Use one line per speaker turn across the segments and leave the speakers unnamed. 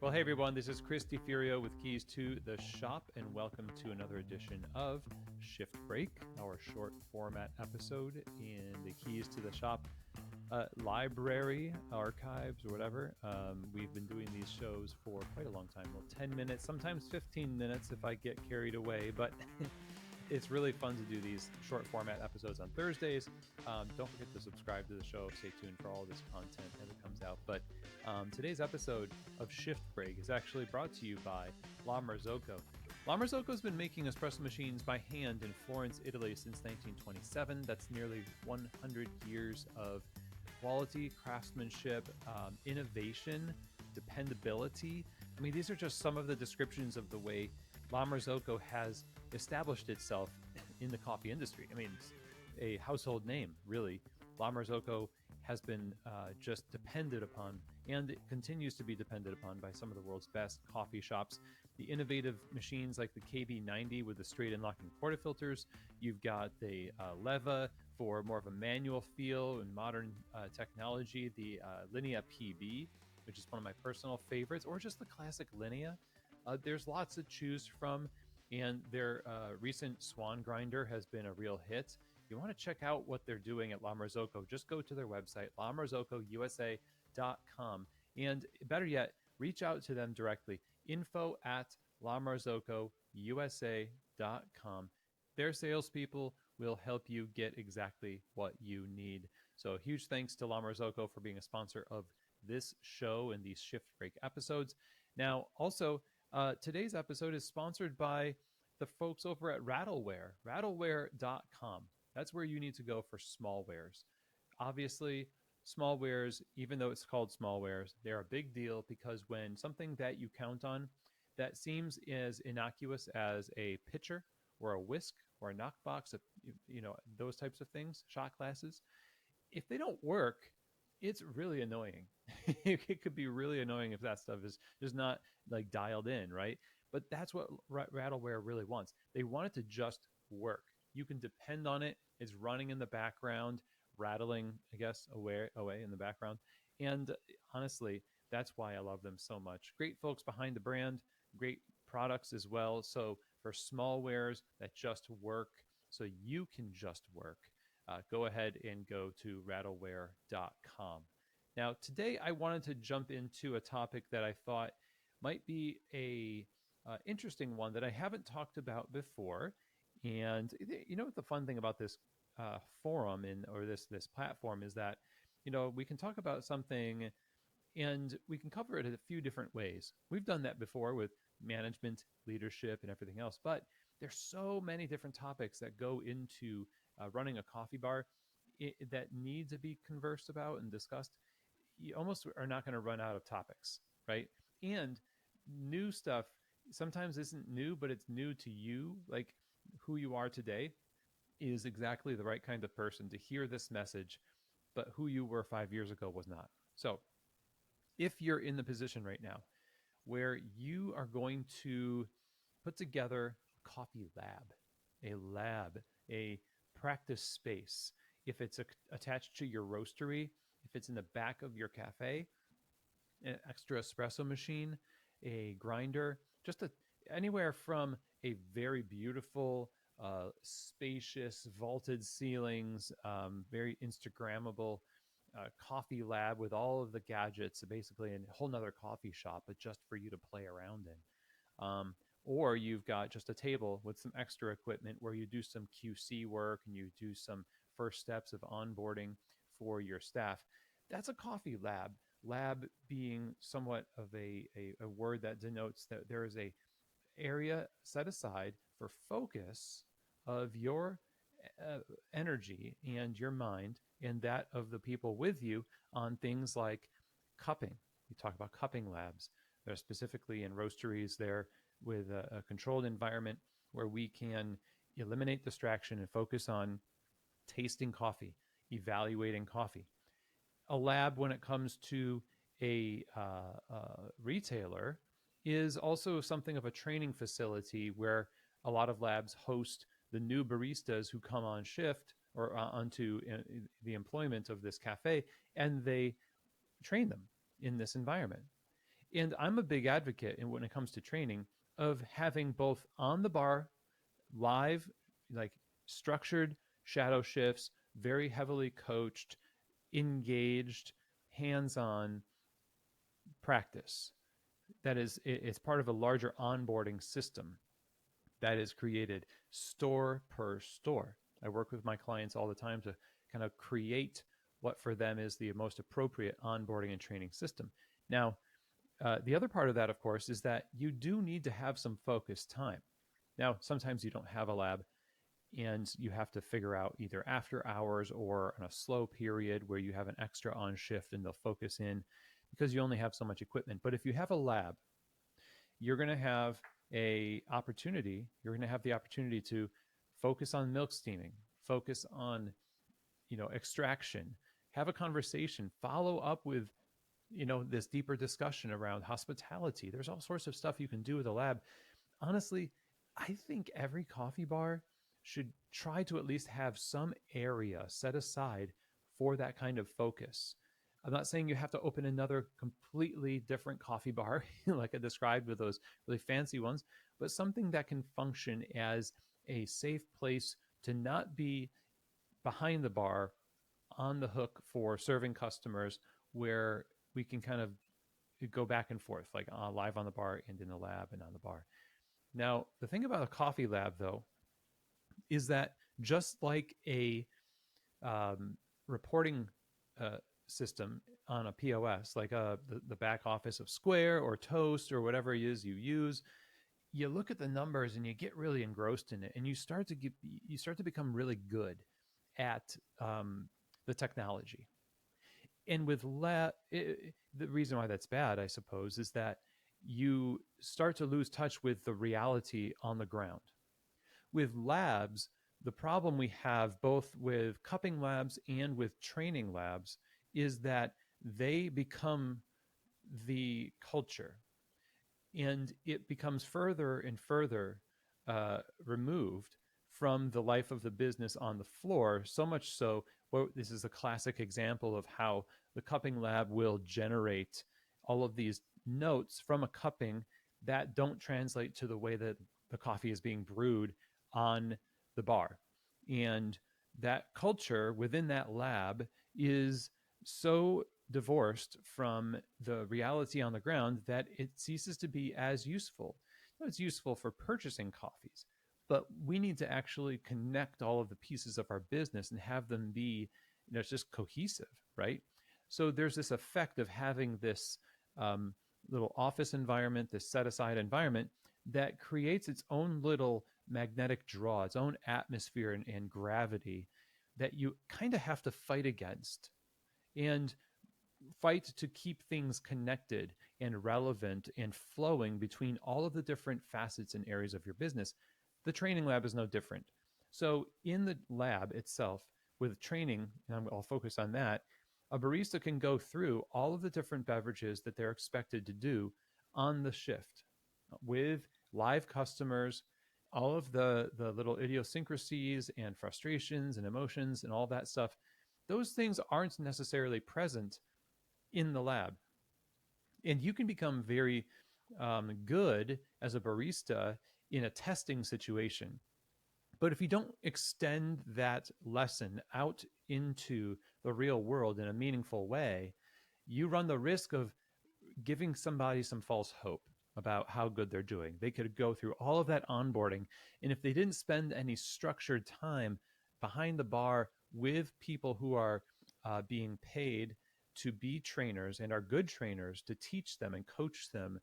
Well, hey everyone, this is Chris DiFurio with Keys to the Shop, and welcome to another edition of Shift Break, our short format episode in the Keys to the Shop library, archives, or whatever. We've been doing these shows for quite a long time. Well, 10 minutes, sometimes 15 minutes if I get carried away, but it's really fun to do these short format episodes on Thursdays. Don't forget to subscribe to the show. Stay tuned for all this content as it comes out. But today's episode of Shift Break is actually brought to you by La Marzocco. La Marzocco has been making espresso machines by hand in Florence, Italy since 1927. That's nearly 100 years of quality, craftsmanship, innovation, dependability. I mean, these are just some of the descriptions of the way La Marzocco has established itself in the coffee industry. I mean, it's a household name, really. La Marzocco has been just depended upon, and it continues to be depended upon by some of the world's best coffee shops. The innovative machines like the KB90 with the straight in locking portafilters. You've got the Leva for more of a manual feel and modern technology. The Linea PB, which is one of my personal favorites, or just the classic Linea. There's lots to choose from, and their recent Swan grinder has been a real hit. If you want to check out what they're doing at La Marzocco, just go to their website, lamarzocco.usa.com. And better yet, reach out to them directly, info@lamarzocco.usa.com. Their salespeople will help you get exactly what you need. So huge thanks to La Marzocco for being a sponsor of this show and these Shift Break episodes. Now, also, today's episode is sponsored by the folks over at rattleware.com. That's where you need to go for small wares. Obviously, small wares, even though it's called small wares, they're a big deal because when something that you count on that seems as innocuous as a pitcher or a whisk or a knockbox, those types of things, shot glasses, if they don't work, it's really annoying. It could be really annoying if that stuff is just not like dialed in, right? But that's what Rattleware really wants. They want it to just work. You can depend on it. It's running in the background, rattling, I guess, away in the background. And honestly, that's why I love them so much. Great folks behind the brand, great products as well. So for small wares that just work, so you can just work, go ahead and go to rattleware.com. Now, today I wanted to jump into a topic that I thought might be a interesting one that I haven't talked about before. And you know what the fun thing about this forum or this platform is that we can talk about something and we can cover it in a few different ways. We've done that before with management, leadership, and everything else. But there's so many different topics that go into running a coffee bar that need to be conversed about and discussed. You almost are not going to run out of topics, right? And new stuff sometimes isn't new, but it's new to you. Like who you are today is exactly the right kind of person to hear this message, but who you were 5 years ago was not. So if you're in the position right now where you are going to put together a coffee lab, a practice space, if it's attached to your roastery, if it's in the back of your cafe, an extra espresso machine, a grinder, anywhere from a very beautiful, spacious, vaulted ceilings, very Instagrammable coffee lab with all of the gadgets, basically a whole nother coffee shop, but just for you to play around in. Or you've got just a table with some extra equipment where you do some QC work and you do some first steps of onboarding for your staff. That's a coffee lab. Lab being somewhat of a word that denotes that there is a area set aside for focus of your energy and your mind and that of the people with you on things like cupping. We talk about cupping labs. They're specifically in roasteries there with a controlled environment where we can eliminate distraction and focus on tasting coffee, evaluating coffee. A lab when it comes to a retailer is also something of a training facility where a lot of labs host the new baristas who come on shift or onto the employment of this cafe, and they train them in this environment. And I'm a big advocate, and when it comes to training, of having both on the bar, live, like structured shadow shifts, very heavily coached, engaged, hands-on practice. That is, it's part of a larger onboarding system that is created store per store. I work with my clients all the time to kind of create what for them is the most appropriate onboarding and training system. Now, the other part of that, of course, is that you do need to have some focused time. Now, sometimes you don't have a lab and you have to figure out either after hours or on a slow period where you have an extra on shift and they'll focus in because you only have so much equipment. But if you have a lab, you're going to have you're going to have the opportunity to focus on milk steaming, focus on, extraction, have a conversation, follow up with, this deeper discussion around hospitality. There's all sorts of stuff you can do with a lab. Honestly, I think every coffee bar should try to at least have some area set aside for that kind of focus. I'm not saying you have to open another completely different coffee bar like I described with those really fancy ones, but something that can function as a safe place to not be behind the bar on the hook for serving customers, where we can kind of go back and forth, like live on the bar and in the lab and on the bar. Now, the thing about a coffee lab, though, is that just like a reporting system on a POS, like the back office of Square or Toast or whatever it is you use, you look at the numbers and you get really engrossed in it, and you start to become really good at the technology. And with the reason why that's bad, I suppose, is that you start to lose touch with the reality on the ground. With labs, the problem we have both with cupping labs and with training labs is that they become the culture, and it becomes further and further removed from the life of the business on the floor. So much so, well, this is a classic example of how the cupping lab will generate all of these notes from a cupping that don't translate to the way that the coffee is being brewed on the bar. And that culture within that lab is so divorced from the reality on the ground that it ceases to be as useful. It's useful for purchasing coffees, but we need to actually connect all of the pieces of our business and have them be, it's just cohesive, right? So there's this effect of having this little office environment, this set aside environment that creates its own little magnetic draw, its own atmosphere and gravity that you kind of have to fight against and fight to keep things connected and relevant and flowing between all of the different facets and areas of your business. The training lab is no different. So in the lab itself, with training, and I'll focus on that, a barista can go through all of the different beverages that they're expected to do on the shift with live customers, all of the little idiosyncrasies and frustrations and emotions and all that stuff. Those things aren't necessarily present in the lab. And you can become very good as a barista in a testing situation. But if you don't extend that lesson out into the real world in a meaningful way, you run the risk of giving somebody some false hope about how good they're doing. They could go through all of that onboarding, and if they didn't spend any structured time behind the bar with people who are being paid to be trainers and are good trainers to teach them and coach them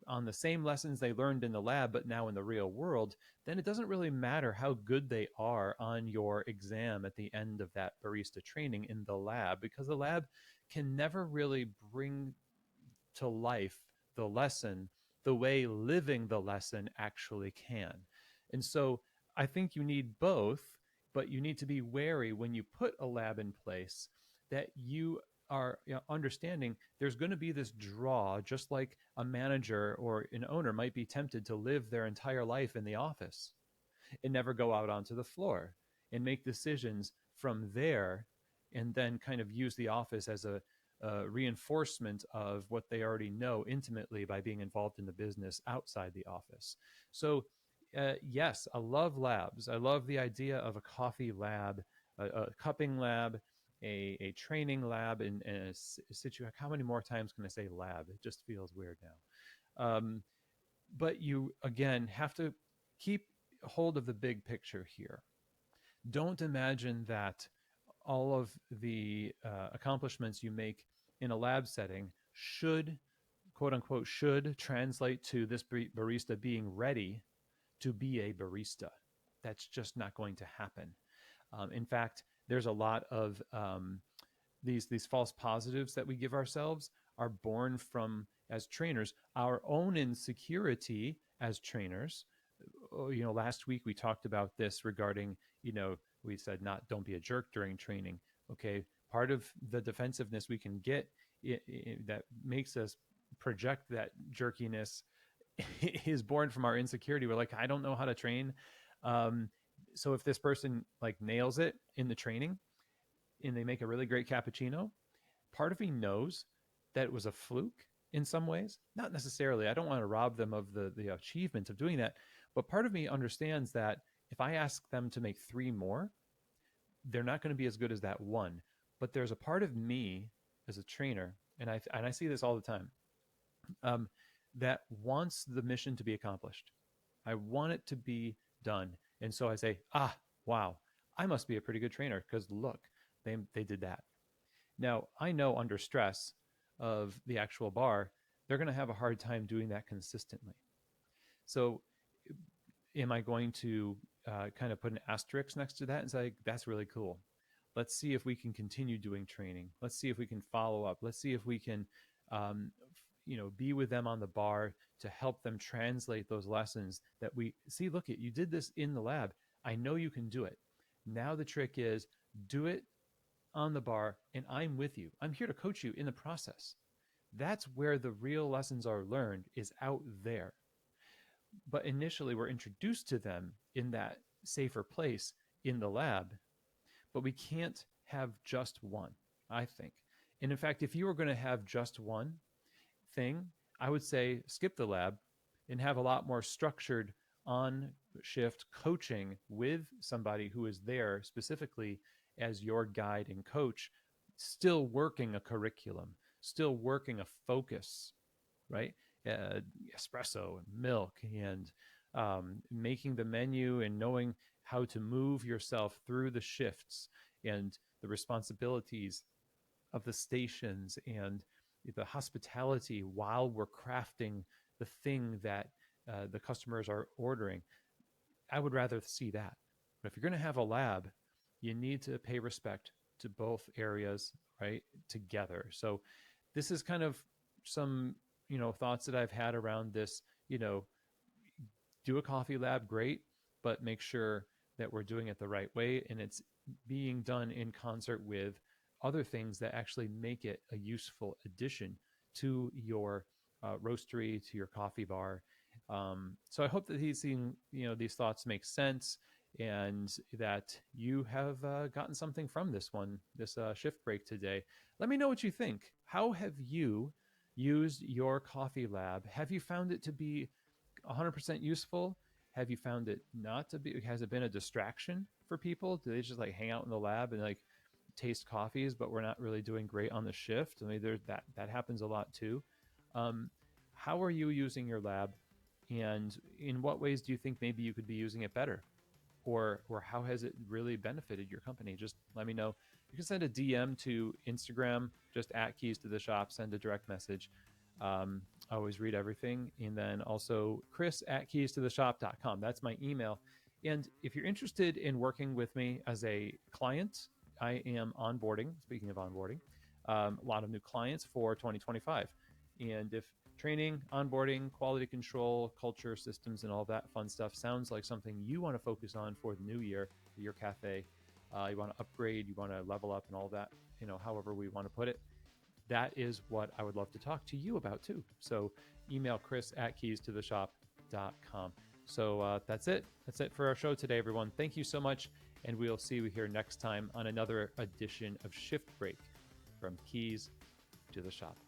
on the same lessons they learned in the lab, but now in the real world, then it doesn't really matter how good they are on your exam at the end of that barista training in the lab, because the lab can never really bring to life the lesson the way living the lesson actually can. And so I think you need both, but you need to be wary when you put a lab in place that you are understanding there's going to be this draw, just like a manager or an owner might be tempted to live their entire life in the office and never go out onto the floor and make decisions from there, and then kind of use the office as reinforcement of what they already know intimately by being involved in the business outside the office. So, yes, I love labs. I love the idea of a coffee lab, a cupping lab, a training lab, and a situation. How many more times can I say lab? It just feels weird now. But you, again, have to keep hold of the big picture here. Don't imagine that all of the accomplishments you make in a lab setting should, quote unquote, should translate to this barista being ready to be a barista. That's just not going to happen. In fact, there's a lot of these false positives that we give ourselves are born from, as trainers, our own insecurity as trainers. Last week we talked about this regarding, we said not don't be a jerk during training. Okay, part of the defensiveness we can get that makes us project that jerkiness is born from our insecurity. We're like, I don't know how to train. So if this person like nails it in the training and they make a really great cappuccino, part of me knows that it was a fluke in some ways. Not necessarily. I don't want to rob them of the achievement of doing that. But part of me understands that if I ask them to make 3 more, they're not going to be as good as that one. But there's a part of me as a trainer, and I see this all the time, that wants the mission to be accomplished. I want it to be done. And so I say, wow, I must be a pretty good trainer because look, they did that. Now, I know under stress of the actual bar, they're going to have a hard time doing that consistently. So am I going to kind of put an asterisk next to that and say, that's really cool. Let's see if we can continue doing training. Let's see if we can follow up. Let's see if we can, be with them on the bar to help them translate those lessons that we see. Look, you did this in the lab. I know you can do it. Now the trick is do it on the bar, and I'm with you. I'm here to coach you in the process. That's where the real lessons are learned, is out there. But initially, we're introduced to them in that safer place in the lab, but we can't have just one, I think. And in fact, if you were going to have just one thing, I would say skip the lab and have a lot more structured on shift coaching with somebody who is there specifically as your guide and coach, still working a curriculum, still working a focus, right? Espresso and milk and making the menu and knowing how to move yourself through the shifts and the responsibilities of the stations and the hospitality while we're crafting the thing that the customers are ordering. I would rather see that. But if you're going to have a lab, you need to pay respect to both areas, right, together. So this is kind of some, thoughts that I've had around this, do a coffee lab, great, but make sure that we're doing it the right way and it's being done in concert with other things that actually make it a useful addition to your roastery, to your coffee bar. So I hope that these thoughts make sense and that you have gotten something from this shift break today. Let me know what you think. How have you used your coffee lab? Have you found it to be 100% useful? Have you found it not to be? Has it been a distraction for people? Do they just like hang out in the lab and like taste coffees, but we're not really doing great on the shift? I mean, that happens a lot too. How are you using your lab, and in what ways do you think maybe you could be using it better? Or how has it really benefited your company? Just let me know. You can send a DM to Instagram, just at Keys to the Shop, send a direct message. I always read everything. And then also Chris at keystotheshop.com. That's my email. And if you're interested in working with me as a client, I am onboarding, speaking of onboarding, a lot of new clients for 2025. And if training, onboarding, quality control, culture, systems, and all that fun stuff sounds like something you want to focus on for the new year, your cafe, you want to upgrade, you want to level up and all that, however we want to put it, that is what I would love to talk to you about too. So email Chris at keystotheshop.com. So that's it. That's it for our show today, everyone. Thank you so much. And we'll see you here next time on another edition of Shift Break from Keys to the shop.